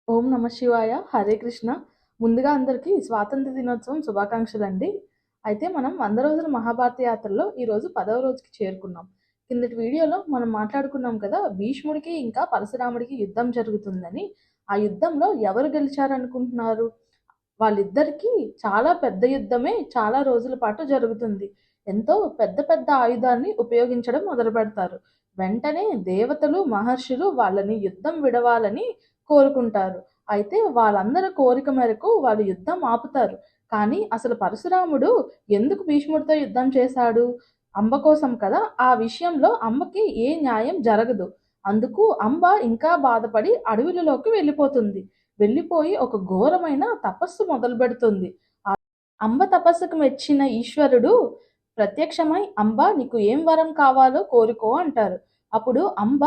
ఓం నమ శివాయ. హరే కృష్ణ. ముందుగా అందరికీ స్వాతంత్ర దినోత్సవం శుభాకాంక్షలండి. అయితే మనం 100 రోజుల మహాభారత యాత్రలో ఈరోజు 10వ రోజుకి చేరుకున్నాం. కిందటి వీడియోలో మనం మాట్లాడుకున్నాం కదా, భీష్ముడికి ఇంకా పరశురాముడికి యుద్ధం జరుగుతుందని. ఆ యుద్ధంలో ఎవరు గెలిచారనుకుంటున్నారు? వాళ్ళిద్దరికీ చాలా పెద్ద యుద్ధమే చాలా రోజుల పాటు జరుగుతుంది. ఎంతో పెద్ద పెద్ద ఆయుధాన్ని ఉపయోగించడం మొదలుపెడతారు. వెంటనే దేవతలు, మహర్షులు వాళ్ళని యుద్ధం విడవాలని కోరుకుంటారు. అయితే వాళ్ళందరి కోరిక మేరకు వాళ్ళు యుద్ధం ఆపుతారు. కానీ అసలు పరశురాముడు ఎందుకు భీష్ముడితో యుద్ధం చేశాడు? అంబ కోసం కదా! ఆ విషయంలో అంబకి ఏ న్యాయం జరగదు. అందుకు అంబ ఇంకా బాధపడి అడవులలోకి వెళ్ళిపోతుంది. వెళ్ళిపోయి ఒక ఘోరమైన తపస్సు మొదలుపెడుతుంది. అంబ తపస్సుకు మెచ్చిన ఈశ్వరుడు ప్రత్యక్షమై, అంబ నీకు ఏం వరం కావాలో కోరుకో అంటారు. అప్పుడు అంబ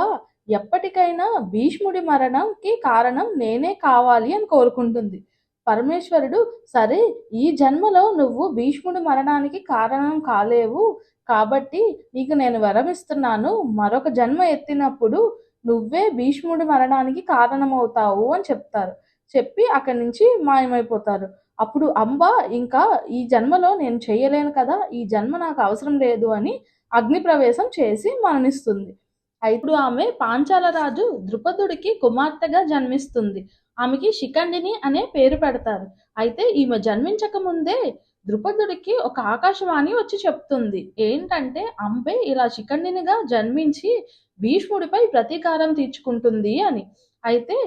ఎప్పటికైనా భీష్ముడి మరణంకి కారణం నేనే కావాలి అని కోరుకుంటుంది. పరమేశ్వరుడు, సరే, ఈ జన్మలో నువ్వు భీష్ముడి మరణానికి కారణం కాలేవు కాబట్టి నీకు నేను వరం ఇస్తున్నాను, మరొక జన్మ ఎత్తినప్పుడు నువ్వే భీష్ముడి మరణానికి కారణమవుతావు అని చెప్తారు. చెప్పి అక్కడి నుంచి మాయమైపోతారు. అప్పుడు అంబ ఇంకా ఈ జన్మలో నేను చేయలేను కదా, ఈ జన్మ నాకు అవసరం లేదు అని అగ్ని ప్రవేశం చేసి మరణిస్తుంది. ఇప్పుడు ఆమె పాంచాల రాజు ద్రుపదుడికి కుమార్తెగా జన్మిస్తుంది. ఆమెకి శిఖండిని అనే పేరు పెడతారు. అయితే ఈమె జన్మించక ముందే ద్రుపదుడికి ఒక ఆకాశవాణి వచ్చి చెప్తుంది. ఏంటంటే అంబే ఇలా శిఖండినిగా జన్మించి భీష్ముడిపై ప్రతీకారం తీర్చుకుంటుంది అని. అయితే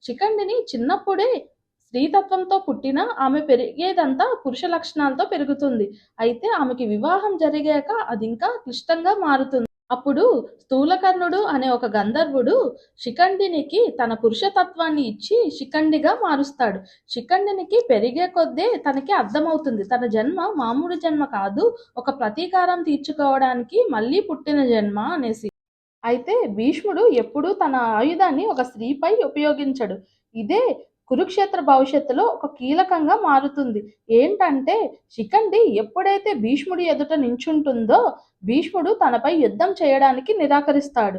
శిఖండిని చిన్నప్పుడే స్త్రీతత్వంతో పుట్టిన ఆమె పెరిగేదంతా పురుష లక్షణాలతో పెరుగుతుంది. అయితే ఆమెకి వివాహం జరిగాక అది ఇంకా క్లిష్టంగా మారుతుంది. అప్పుడు స్థూలకర్ణుడు అనే ఒక గంధర్వుడు శిఖండినికి తన పురుషతత్వాన్ని ఇచ్చి శిఖండిగా మారుస్తాడు. శిఖండినికి పెరిగే కొద్దే తనకి అర్థమవుతుంది, తన జన్మ మామూలు జన్మ కాదు, ఒక ప్రతీకారం తీర్చుకోవడానికి మళ్ళీ పుట్టిన జన్మ అనేసి. అయితే భీష్ముడు ఎప్పుడూ తన ఆయుధాన్ని ఒక స్త్రీపై ఉపయోగించడు. ఇదే కురుక్షేత్ర భవిష్యత్తులో ఒక కీలకంగా మారుతుంది. ఏంటంటే శిఖండి ఎప్పుడైతే భీష్ముడి ఎదుట నించుంటుందో భీష్ముడు తనపై యుద్ధం చేయడానికి నిరాకరిస్తాడు.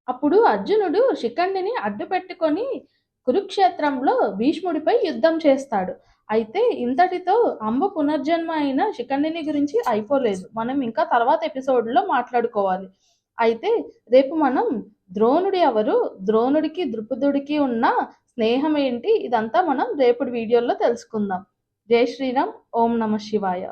అప్పుడు అర్జునుడు శిఖండిని అడ్డు పెట్టుకొని కురుక్షేత్రంలో భీష్ముడిపై యుద్ధం చేస్తాడు. అయితే ఇంతటితో అంబ పునర్జన్మ అయిన శిఖండిని గురించి అయిపోలేదు. మనం ఇంకా తర్వాత ఎపిసోడ్లో మాట్లాడుకోవాలి. అయితే రేపు మనం ద్రోణుడు ఎవరు, ద్రోణుడికి ద్రుపదుడికి ఉన్న స్నేహం ఏంటి, ఇదంతా మనం రేపటి వీడియోలో తెలుసుకుందాం. జై శ్రీరామ్. ఓం నమ శివాయ.